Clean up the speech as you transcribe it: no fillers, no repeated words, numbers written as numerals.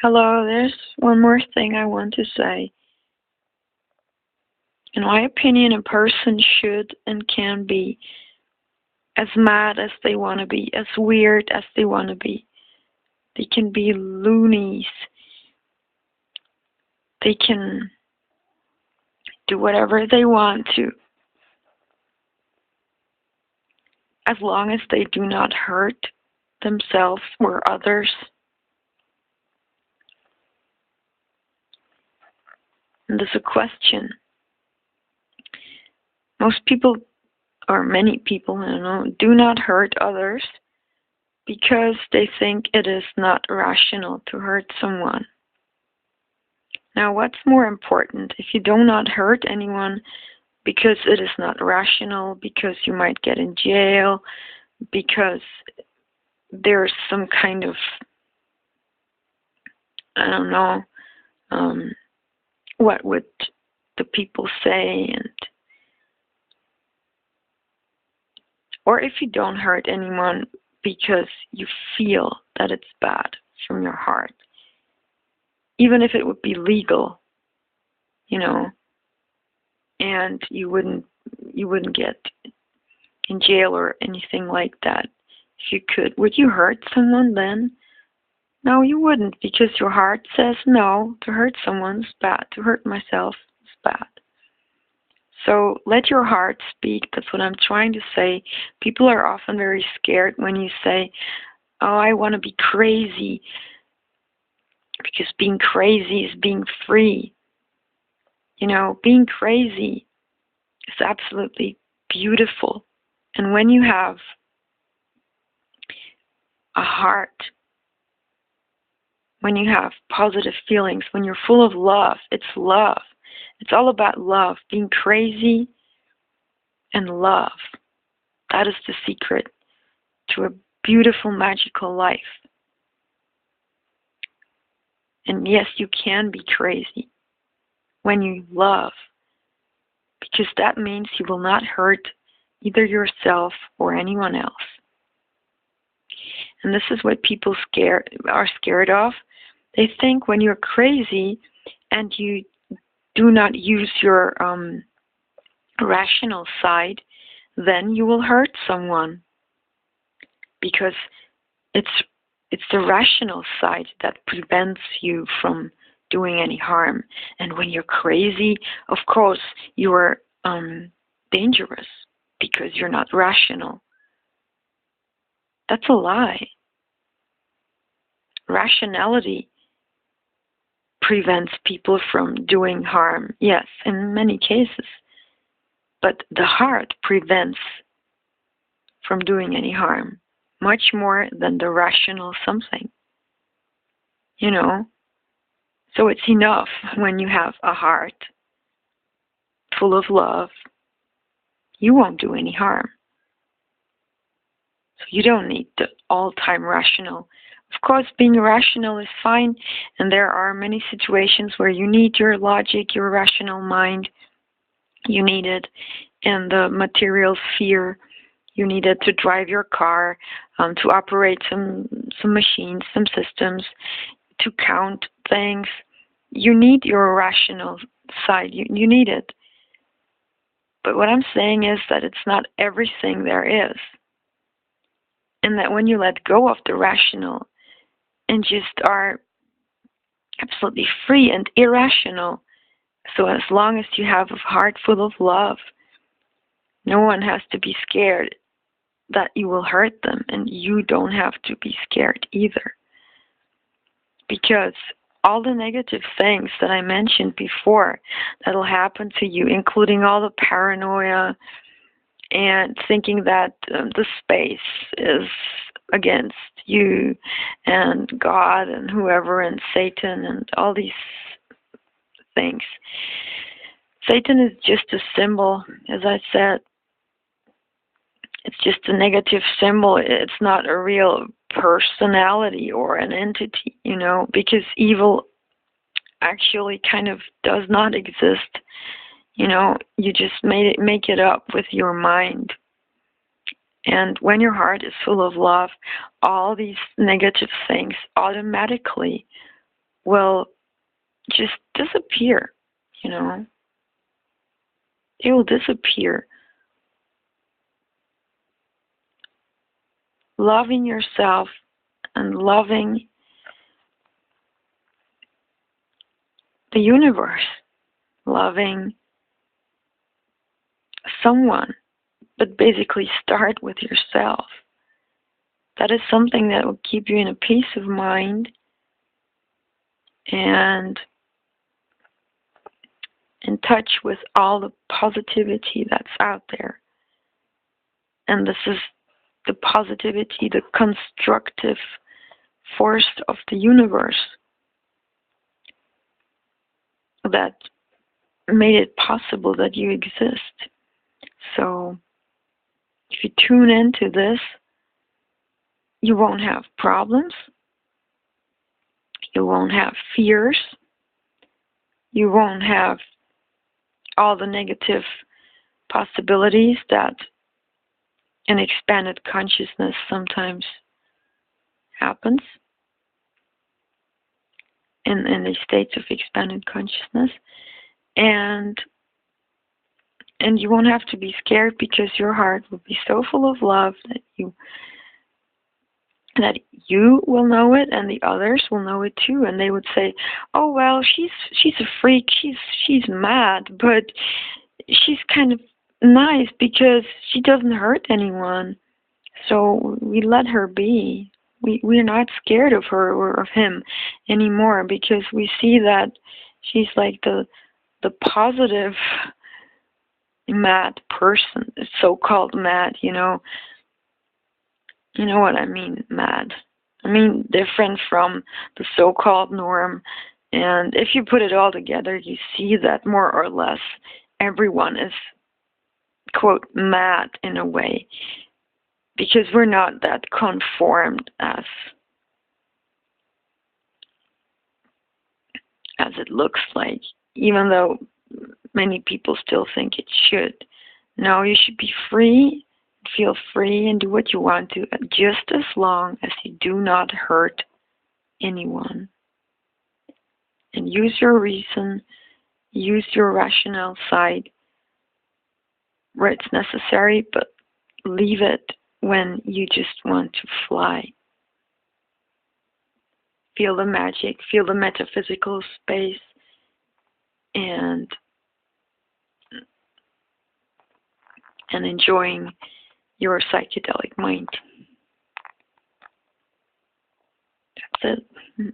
Hello, there's one more thing I want to say. In my opinion, a person should and can be as mad as they want to be, as weird as they want to be. They can be loonies. They can do whatever they want to, as long as they do not hurt themselves or others. And there's a question. Most people, or many people, I don't know, do not hurt others because they think it is not rational to hurt someone. Now, what's more important? If you do not hurt anyone because it is not rational, because you might get in jail, because there's some kind of, I don't know, what would the people say, and or if you don't hurt anyone because you feel that it's bad from your heart, even if it would be legal, and you wouldn't get in jail or anything like that. If you could, would you hurt someone then? No, you wouldn't, because your heart says no, to hurt someone is bad, to hurt myself is bad. So let your heart speak. That's what I'm trying to say. People are often very scared when you say, oh, I want to be crazy, because being crazy is being free. Being crazy is absolutely beautiful. And when you have a heart, when you have positive feelings, when you're full of love, it's love. It's all about love, being crazy and love. That is the secret to a beautiful, magical life. And yes, you can be crazy when you love, because that means you will not hurt either yourself or anyone else. And this is what people are scared of. They think when you're crazy and you do not use your rational side, then you will hurt someone, because it's the rational side that prevents you from doing any harm. And when you're crazy, of course, you are dangerous because you're not rational. That's a lie. Rationality prevents people from doing harm, yes, in many cases. But the heart prevents from doing any harm, much more than the rational something. So it's enough when you have a heart full of love. You won't do any harm. So you don't need the all-time rational. Of course, being rational is fine, and there are many situations where you need your logic, your rational mind. You need it in the material sphere. You need it to drive your car, to operate some machines, some systems, to count things. You need your rational side. You need it. But what I'm saying is that it's not everything there is. And that when you let go of the rational and just are absolutely free and irrational, so as long as you have a heart full of love, no one has to be scared that you will hurt them, and you don't have to be scared either. Because all the negative things that I mentioned before that'll happen to you, including all the paranoia and thinking that the space is against you and God and whoever and Satan and all these things. Satan is just a symbol, as I said. It's just a negative symbol. It's not a real personality or an entity, because evil actually kind of does not exist. You just make it up with your mind. And when your heart is full of love, all these negative things automatically will just disappear, you know. It will disappear. Loving yourself and loving the universe, loving someone, but basically start with yourself. That is something that will keep you in a peace of mind and in touch with all the positivity that's out there. And this is the positivity, the constructive force of the universe that made it possible that you exist. So if you tune into this, you won't have problems, you won't have fears, you won't have all the negative possibilities that an expanded consciousness sometimes happens in the states of expanded consciousness. And you won't have to be scared, because your heart will be so full of love that you will know it, and the others will know it too, and they would say, "Oh well, she's a freak, she's mad, but she's kind of nice because she doesn't hurt anyone, so we let her be. We're not scared of her or of him anymore, because we see that she's like the positive mad person, so-called mad, you know what I mean, mad. I mean different from the so-called norm. And if you put it all together, you see that more or less everyone is, quote, mad in a way, because we're not that conformed as it looks like, even though many people still think it should. No, you should be free, feel free, and do what you want to, just as long as you do not hurt anyone. And use your reason, use your rational side where it's necessary, but leave it when you just want to fly. Feel the magic, feel the metaphysical space, and enjoying your psychedelic mind. That's it.